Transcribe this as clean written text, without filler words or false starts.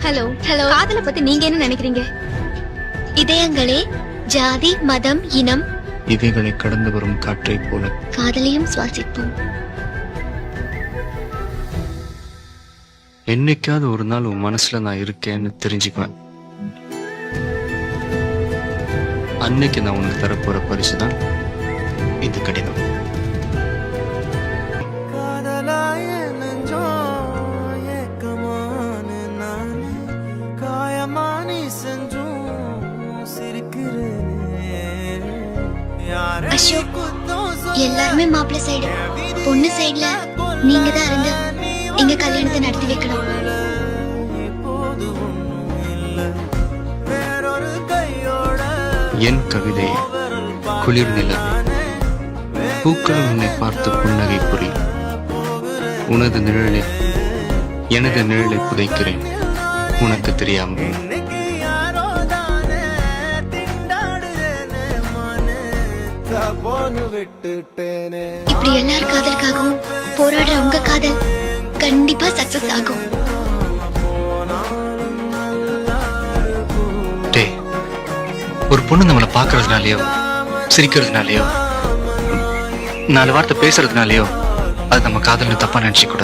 Hello hello. காதலை பத்தி நீங்க என்ன நினைக்கிறீங்க? இதயங்களே, ஜாதி மதம் இனம் இவைகளை கடந்து வரும் காற்றை போல காதலையும் சுவாசிப்போம். என்னைக்காவது ஒரு நாள் உன் மனசுல நான் இருக்கேன்னு தெரிஞ்சுக்குவேன். அன்னைக்கு நான் உனக்கு தரப்போற பரிசுதான் இந்த கடிதம். அசோக், எல்லாருமே மாப்பிள்ளை சைடு, பொண்ணு சைடுல நீங்க தான் இருந்து எங்க கல்யாணத்தை நடத்தி வைக்கணும். என் கவிதை குளிர் நிலவே, பூக்கள் உன்னை பார்த்து புன்னகை புரியும். உனது நிழலில் எனது நிழலை புதைக்கிறேன் உனக்கு தெரியாமல். இப்படி எல்லார் காதலுக்காகவும் போராடுற உங்க காதல் கண்டிப்பா சக்சஸ் ஆகும். ஒரு பொண்ணு நம்மளை பாக்குறதுனாலயோ சிரிக்கிறதுனாலயோ 4 வார்த்தை பேசுறதுனாலயோ அது நம்ம காதல்னு தப்பா நினைச்சு கூட